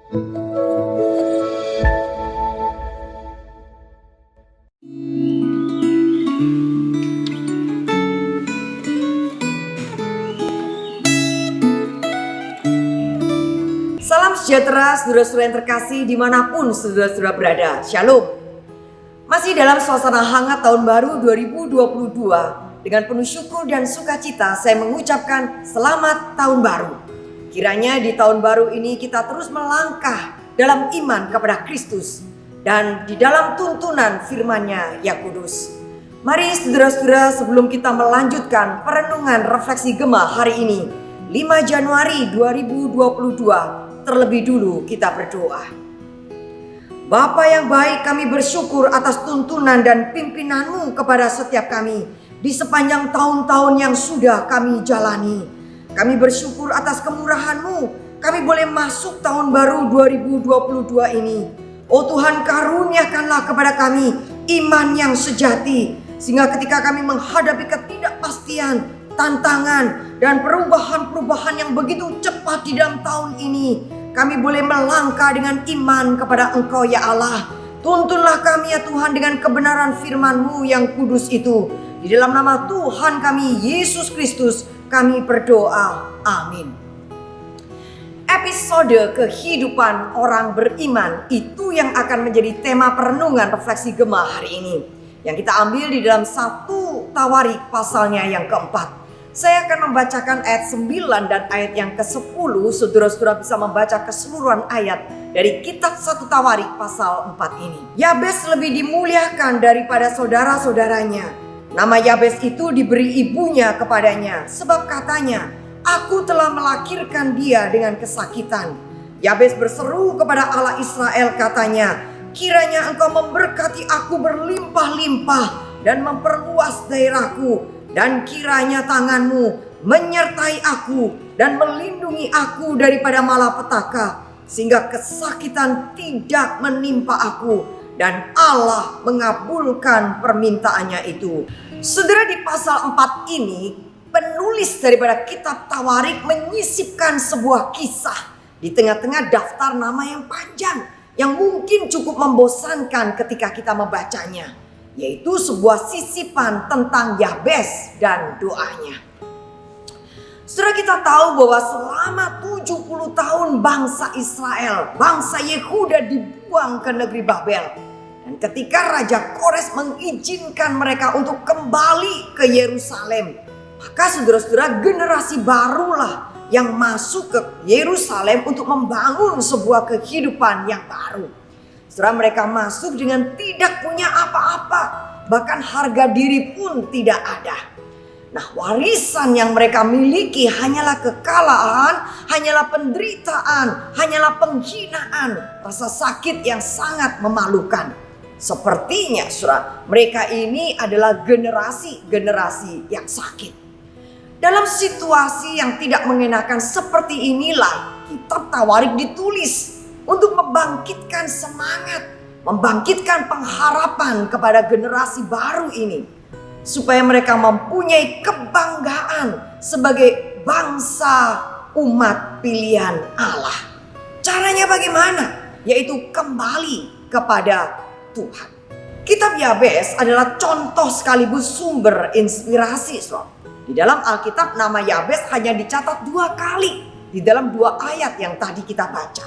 Salam sejahtera saudara-saudara yang terkasih dimanapun saudara-saudara berada. Shalom. Masih dalam suasana hangat tahun baru 2022, dengan penuh syukur dan sukacita saya mengucapkan selamat tahun baru. Kiranya di tahun baru ini kita terus melangkah dalam iman kepada Kristus dan di dalam tuntunan firman-Nya yang kudus. Mari saudara-saudara, sebelum kita melanjutkan perenungan refleksi Gema hari ini 5 Januari 2022, terlebih dulu kita berdoa. Bapa yang baik, kami bersyukur atas tuntunan dan pimpinanmu kepada setiap kami di sepanjang tahun-tahun yang sudah kami jalani. Kami bersyukur atas kemurahanmu, kami boleh masuk tahun baru 2022 ini. Oh Tuhan, karuniakanlah kepada kami iman yang sejati, sehingga ketika kami menghadapi ketidakpastian, tantangan, dan perubahan-perubahan yang begitu cepat di dalam tahun ini, kami boleh melangkah dengan iman kepada Engkau ya Allah. Tuntunlah kami ya Tuhan dengan kebenaran firman-Mu yang kudus itu. Di dalam nama Tuhan kami Yesus Kristus kami berdoa. Amin. Episode kehidupan orang beriman itu yang akan menjadi tema perenungan refleksi Gema hari ini, yang kita ambil di dalam 1 Tawarik pasalnya yang keempat. Saya akan membacakan ayat 9 dan ayat yang ke-10. Saudara-saudara bisa membaca keseluruhan ayat dari kitab 1 Tawarik pasal 4 ini. Yabes lebih dimuliakan daripada saudara-saudaranya. Nama Yabes itu diberi ibunya kepadanya, sebab katanya, "Aku telah melahirkan dia dengan kesakitan." Yabes berseru kepada Allah Israel, katanya, "Kiranya Engkau memberkati aku berlimpah-limpah dan memperluas daerahku. Dan kiranya tangan-Mu menyertai aku dan melindungi aku daripada malapetaka, sehingga kesakitan tidak menimpa aku." Dan Allah mengabulkan permintaannya itu. Saudara, di pasal 4 ini penulis daripada kitab Tawarik menyisipkan sebuah kisah di tengah-tengah daftar nama yang panjang, yang mungkin cukup membosankan ketika kita membacanya, yaitu sebuah sisipan tentang Yabes dan doanya. Saudara, kita tahu bahwa selama 70 tahun bangsa Israel, bangsa Yehuda dibuang ke negeri Babel. Dan ketika Raja Kores mengizinkan mereka untuk kembali ke Yerusalem, maka saudara-saudara, generasi barulah yang masuk ke Yerusalem untuk membangun sebuah kehidupan yang baru. Setelah mereka masuk dengan tidak punya apa-apa, bahkan harga diri pun tidak ada. Nah, warisan yang mereka miliki hanyalah kekalahan, hanyalah penderitaan, hanyalah penghinaan, rasa sakit yang sangat memalukan. Sepertinya saudara, mereka ini adalah generasi yang sakit. Dalam situasi yang tidak mengenakan seperti inilah kitab Tawarik ditulis untuk membangkitkan semangat, membangkitkan pengharapan kepada generasi baru ini, supaya mereka mempunyai kebanggaan sebagai bangsa umat pilihan Allah. Caranya bagaimana? Yaitu kembali kepada Tuhan. Kitab Yabes adalah contoh sekaligus sumber inspirasi. Di dalam Alkitab nama Yabes hanya dicatat 2 kali di dalam 2 ayat yang tadi kita baca.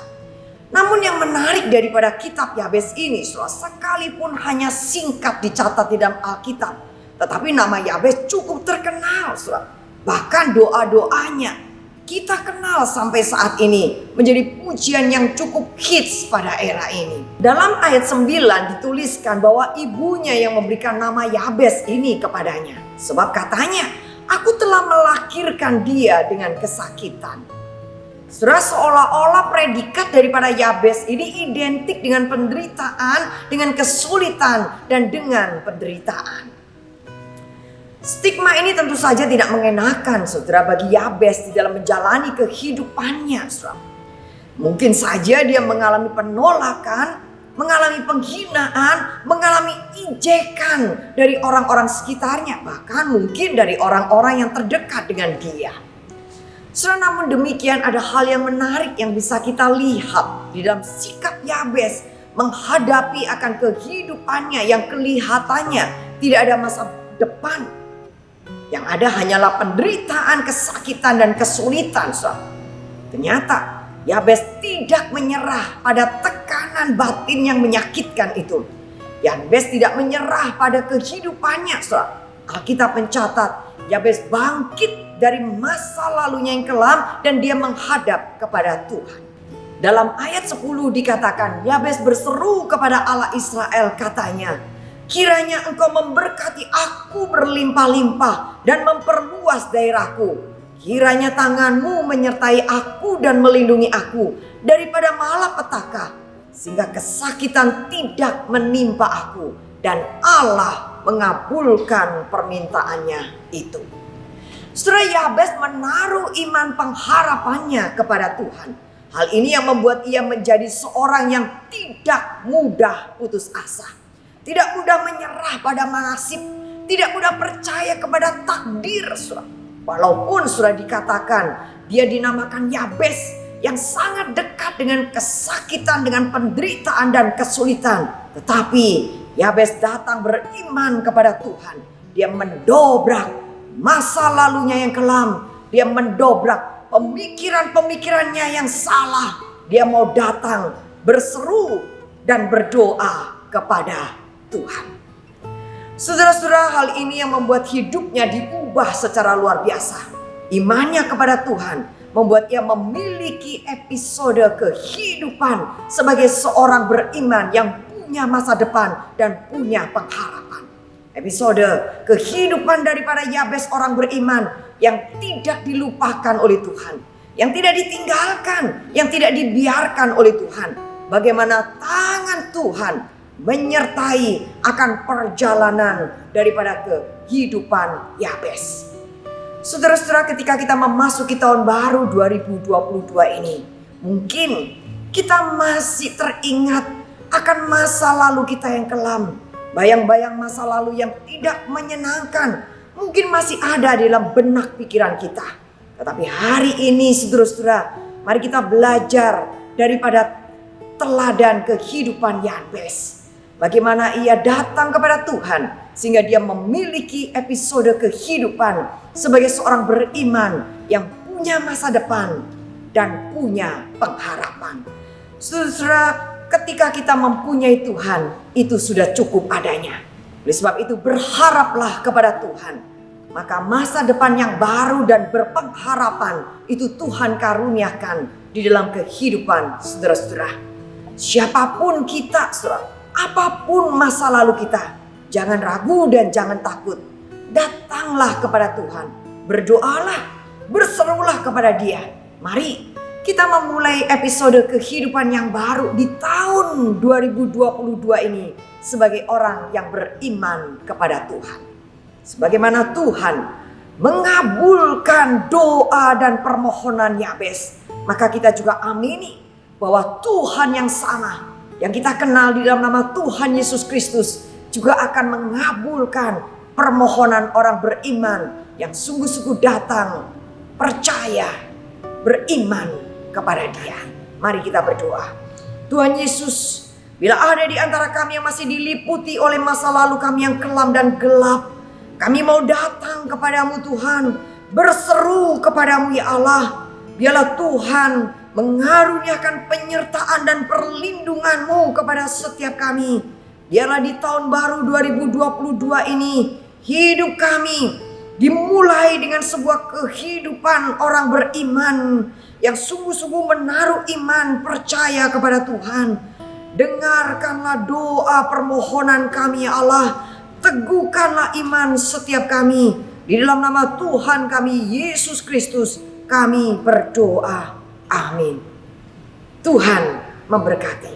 Namun yang menarik daripada kitab Yabes ini, sekalipun hanya singkat dicatat di dalam Alkitab, tetapi nama Yabes cukup terkenal. Bahkan doa-doanya kita kenal sampai saat ini, menjadi pujian yang cukup hits pada era ini. Dalam ayat 9 dituliskan bahwa ibunya yang memberikan nama Yabes ini kepadanya. Sebab katanya, "Aku telah melahirkan dia dengan kesakitan." Saudara, seolah-olah predikat daripada Yabes ini identik dengan penderitaan, dengan kesulitan, dan dengan penderitaan. Stigma ini tentu saja tidak mengenakan saudara bagi Yabes di dalam menjalani kehidupannya. Saudara, mungkin saja dia mengalami penolakan, mengalami penghinaan, mengalami ejekan dari orang-orang sekitarnya, bahkan mungkin dari orang-orang yang terdekat dengan dia. Saudara, namun demikian ada hal yang menarik yang bisa kita lihat di dalam sikap Yabes menghadapi akan kehidupannya yang kelihatannya tidak ada masa depan. Yang ada hanyalah penderitaan, kesakitan, dan kesulitan. Ternyata Yabes tidak menyerah pada tekanan batin yang menyakitkan itu. Yabes tidak menyerah pada kehidupannya. Alkitab mencatat Yabes bangkit dari masa lalunya yang kelam dan dia menghadap kepada Tuhan. Dalam ayat 10 dikatakan Yabes berseru kepada Allah Israel, katanya, kiranya engkau memberkati aku berlimpah-limpah dan memperluas daerahku. Kiranya tanganmu menyertai aku dan melindungi aku daripada malapetaka, sehingga kesakitan tidak menimpa aku. Dan Allah mengabulkan permintaannya itu. Saudara, Yabes menaruh iman pengharapannya kepada Tuhan. Hal ini yang membuat ia menjadi seorang yang tidak mudah putus asa. Tidak mudah menyerah pada nasib. Tidak mudah percaya kepada takdir. Walaupun sudah dikatakan dia dinamakan Yabes yang sangat dekat dengan kesakitan, dengan penderitaan dan kesulitan. Tetapi Yabes datang beriman kepada Tuhan. Dia mendobrak masa lalunya yang kelam. Dia mendobrak pemikiran-pemikirannya yang salah. Dia mau datang berseru dan berdoa kepada Tuhan. Saudara-saudara, hal ini yang membuat hidupnya diubah secara luar biasa. Imannya kepada Tuhan membuat ia memiliki episode kehidupan sebagai seorang beriman yang punya masa depan dan punya pengharapan. Episode kehidupan daripada Yabes orang beriman yang tidak dilupakan oleh Tuhan, yang tidak ditinggalkan, yang tidak dibiarkan oleh Tuhan. Bagaimana tangan Tuhan menyertai akan perjalanan daripada kehidupan Yabes. Saudara-saudara, ketika kita memasuki tahun baru 2022 ini, mungkin kita masih teringat akan masa lalu kita yang kelam. Bayang-bayang masa lalu yang tidak menyenangkan mungkin masih ada di dalam benak pikiran kita. Tetapi hari ini saudara-saudara, mari kita belajar daripada teladan kehidupan Yabes. Bagaimana ia datang kepada Tuhan sehingga dia memiliki episode kehidupan sebagai seorang beriman yang punya masa depan dan punya pengharapan. Saudara, ketika kita mempunyai Tuhan, itu sudah cukup adanya. Oleh sebab itu berharaplah kepada Tuhan. Maka masa depan yang baru dan berpengharapan itu Tuhan karuniakan di dalam kehidupan saudara-saudara. Siapapun kita, saudara, apapun masa lalu kita, jangan ragu dan jangan takut. Datanglah kepada Tuhan, berdoalah, berserulah kepada Dia. Mari kita memulai episode kehidupan yang baru di tahun 2022 ini sebagai orang yang beriman kepada Tuhan. Sebagaimana Tuhan mengabulkan doa dan permohonan Yabes, maka kita juga amini bahwa Tuhan yang sama yang kita kenal di dalam nama Tuhan Yesus Kristus juga akan mengabulkan permohonan orang beriman yang sungguh-sungguh datang, percaya, beriman kepada Dia. Mari kita berdoa. Tuhan Yesus, bila ada di antara kami yang masih diliputi oleh masa lalu kami yang kelam dan gelap, kami mau datang kepadamu Tuhan, berseru kepadamu ya Allah. Biarlah Tuhan mengaruniakan penyertaan dan perlindungan-Mu kepada setiap kami. Biarlah di tahun baru 2022 ini hidup kami dimulai dengan sebuah kehidupan orang beriman yang sungguh-sungguh menaruh iman percaya kepada Tuhan. Dengarkanlah doa permohonan kami ya Allah. Teguhkanlah iman setiap kami. Di dalam nama Tuhan kami Yesus Kristus kami berdoa. Amin. Tuhan memberkati.